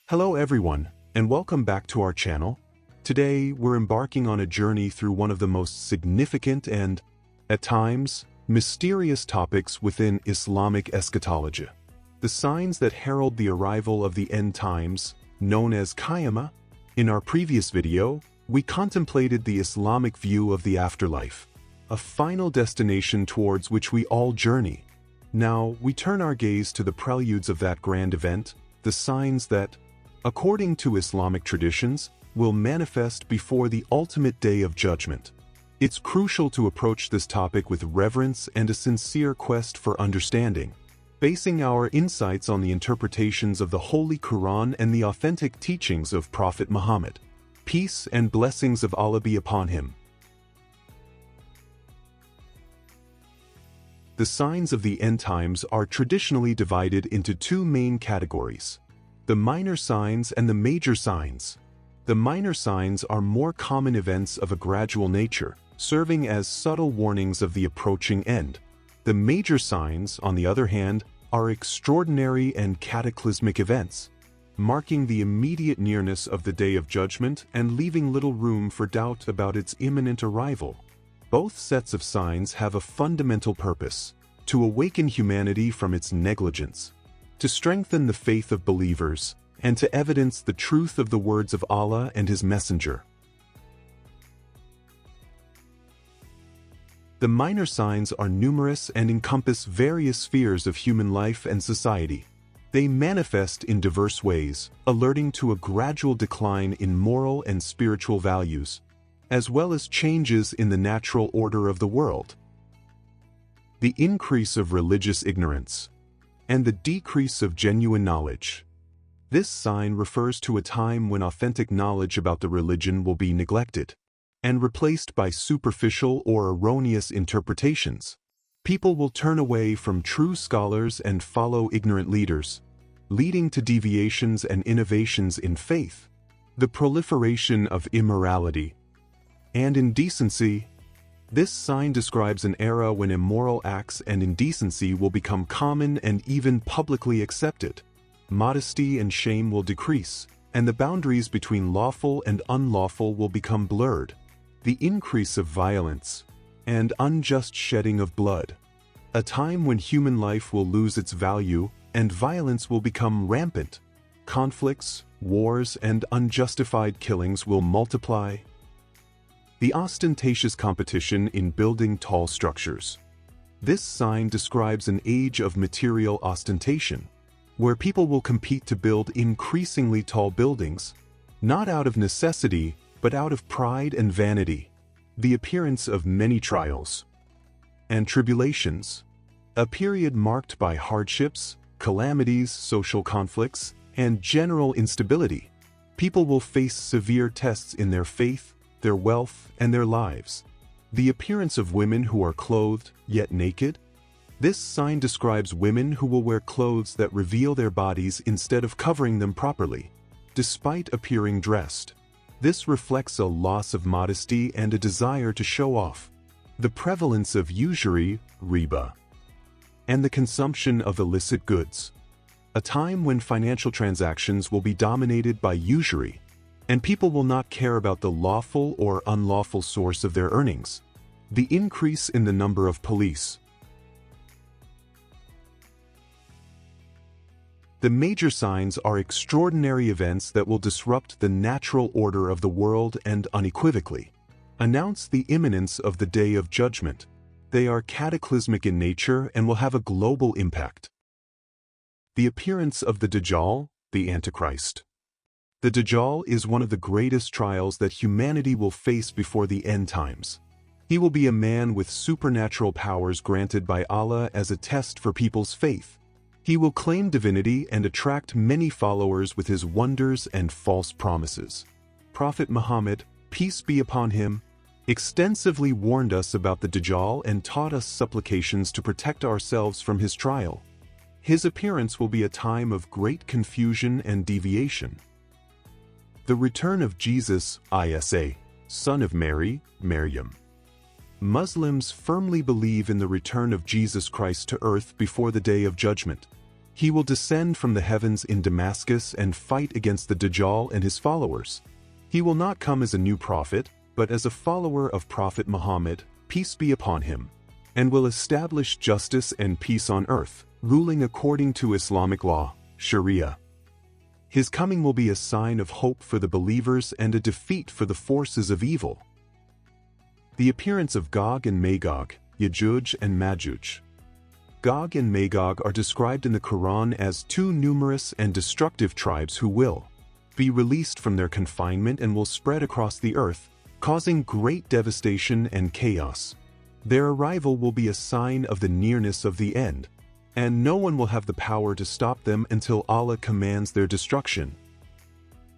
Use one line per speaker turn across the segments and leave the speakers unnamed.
Hello everyone, and welcome back to our channel. Today, we're embarking on a journey through one of the most significant and, at times, mysterious topics within Islamic eschatology. The signs that herald the arrival of the end times, known as Qiyamah. In our previous video, we contemplated the Islamic view of the afterlife, a final destination towards which we all journey. Now, we turn our gaze to the preludes of that grand event, the signs that, according to Islamic traditions, will manifest before the ultimate day of judgment. It's crucial to approach this topic with reverence and a sincere quest for understanding, basing our insights on the interpretations of the Holy Quran and the authentic teachings of Prophet Muhammad. Peace and blessings of Allah be upon him. The signs of the end times are traditionally divided into two main categories: the minor signs and the major signs. The minor signs are more common events of a gradual nature, serving as subtle warnings of the approaching end. The major signs, on the other hand, are extraordinary and cataclysmic events, marking the immediate nearness of the Day of Judgment and leaving little room for doubt about its imminent arrival. Both sets of signs have a fundamental purpose: to awaken humanity from its negligence, to strengthen the faith of believers, and to evidence the truth of the words of Allah and His Messenger. The minor signs are numerous and encompass various spheres of human life and society. They manifest in diverse ways, alerting to a gradual decline in moral and spiritual values, as well as changes in the natural order of the world. The increase of religious ignorance and the decrease of genuine knowledge. This sign refers to a time when authentic knowledge about the religion will be neglected and replaced by superficial or erroneous interpretations. People will turn away from true scholars and follow ignorant leaders, leading to deviations and innovations in faith. The proliferation of immorality and indecency. This sign describes an era when immoral acts and indecency will become common and even publicly accepted. Modesty and shame will decrease, and the boundaries between lawful and unlawful will become blurred. The increase of violence and unjust shedding of blood. A time when human life will lose its value and violence will become rampant. Conflicts, wars, and unjustified killings will multiply. The ostentatious competition in building tall structures. This sign describes an age of material ostentation, where people will compete to build increasingly tall buildings, not out of necessity, but out of pride and vanity. The appearance of many trials and tribulations. A period marked by hardships, calamities, social conflicts, and general instability. People will face severe tests in their faith, their wealth, and their lives. The appearance of women who are clothed, yet naked. This sign describes women who will wear clothes that reveal their bodies instead of covering them properly, despite appearing dressed. This reflects a loss of modesty and a desire to show off. The prevalence of usury, riba, and the consumption of illicit goods. A time when financial transactions will be dominated by usury, and people will not care about the lawful or unlawful source of their earnings. The increase in the number of police. The major signs are extraordinary events that will disrupt the natural order of the world and unequivocally announce the imminence of the Day of Judgment. They are cataclysmic in nature and will have a global impact. The appearance of the Dajjal, the Antichrist. The Dajjal is one of the greatest trials that humanity will face before the end times. He will be a man with supernatural powers granted by Allah as a test for people's faith. He will claim divinity and attract many followers with his wonders and false promises. Prophet Muhammad, peace be upon him, extensively warned us about the Dajjal and taught us supplications to protect ourselves from his trial. His appearance will be a time of great confusion and deviation. The return of Jesus, Isa, son of Mary, Maryam. Muslims firmly believe in the return of Jesus Christ to earth before the Day of Judgment. He will descend from the heavens in Damascus and fight against the Dajjal and his followers. He will not come as a new prophet, but as a follower of Prophet Muhammad, peace be upon him, and will establish justice and peace on earth, ruling according to Islamic law, Sharia. His coming will be a sign of hope for the believers and a defeat for the forces of evil. The appearance of Gog and Magog, Yajuj and Majuj. Gog and Magog are described in the Quran as two numerous and destructive tribes who will be released from their confinement and will spread across the earth, causing great devastation and chaos. Their arrival will be a sign of the nearness of the end, and no one will have the power to stop them until Allah commands their destruction.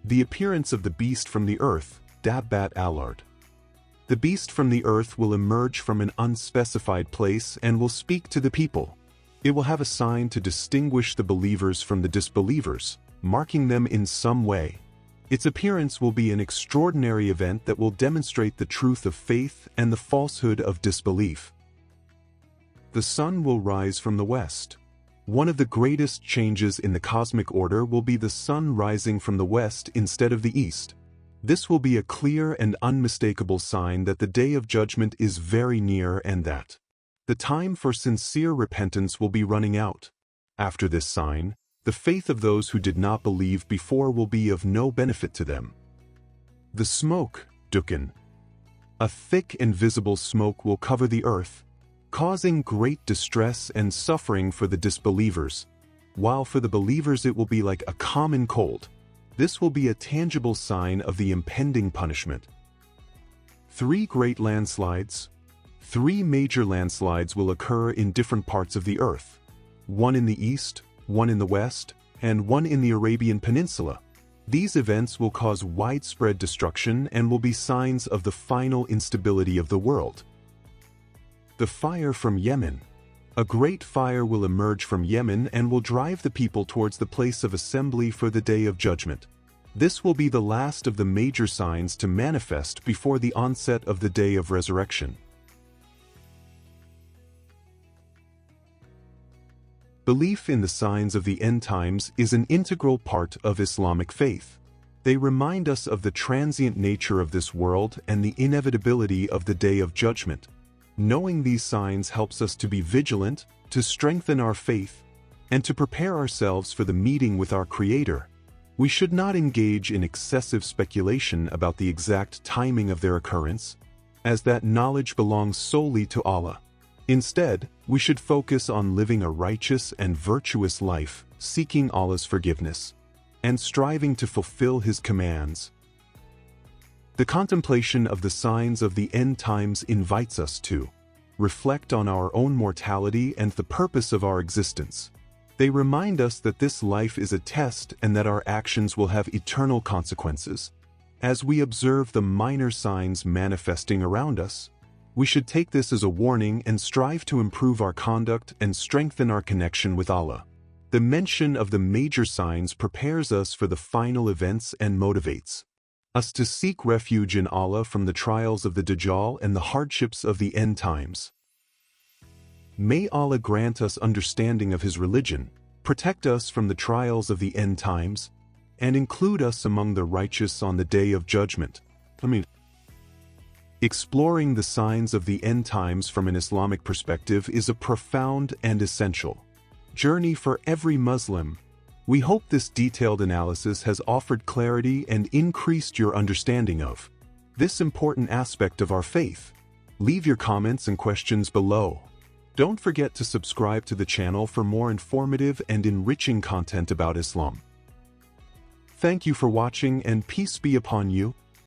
The appearance of the beast from the earth, Dabbat al-Ard. The beast from the earth will emerge from an unspecified place and will speak to the people. It will have a sign to distinguish the believers from the disbelievers, marking them in some way. Its appearance will be an extraordinary event that will demonstrate the truth of faith and the falsehood of disbelief. The sun will rise from the west. One of the greatest changes in the cosmic order will be the sun rising from the west instead of the east. This will be a clear and unmistakable sign that the day of judgment is very near and that the time for sincere repentance will be running out. After this sign, the faith of those who did not believe before will be of no benefit to them. The smoke, Dukkan. A thick and visible smoke will cover the earth, causing great distress and suffering for the disbelievers, while for the believers it will be like a common cold. This will be a tangible sign of the impending punishment. 3 great landslides. 3 major landslides will occur in different parts of the earth, one in the east, one in the west, and one in the Arabian Peninsula. These events will cause widespread destruction and will be signs of the final instability of the world. The fire from Yemen. A great fire will emerge from Yemen and will drive the people towards the place of assembly for the day of judgment. This will be the last of the major signs to manifest before the onset of the day of resurrection. Belief in the signs of the end times is an integral part of Islamic faith. They remind us of the transient nature of this world and the inevitability of the day of judgment. Knowing these signs helps us to be vigilant, to strengthen our faith, and to prepare ourselves for the meeting with our Creator. We should not engage in excessive speculation about the exact timing of their occurrence, as that knowledge belongs solely to Allah. Instead, we should focus on living a righteous and virtuous life, seeking Allah's forgiveness, and striving to fulfill His commands. The contemplation of the signs of the end times invites us to reflect on our own mortality and the purpose of our existence. They remind us that this life is a test and that our actions will have eternal consequences. As we observe the minor signs manifesting around us, we should take this as a warning and strive to improve our conduct and strengthen our connection with Allah. The mention of the major signs prepares us for the final events and motivates us to seek refuge in Allah from the trials of the Dajjal and the hardships of the end times. May Allah grant us understanding of His religion, protect us from the trials of the end times, and include us among the righteous on the day of judgment. Exploring the signs of the end times from an Islamic perspective is a profound and essential journey for every Muslim. We hope this detailed analysis has offered clarity and increased your understanding of this important aspect of our faith. Leave your comments and questions below. Don't forget to subscribe to the channel for more informative and enriching content about Islam. Thank you for watching and peace be upon you.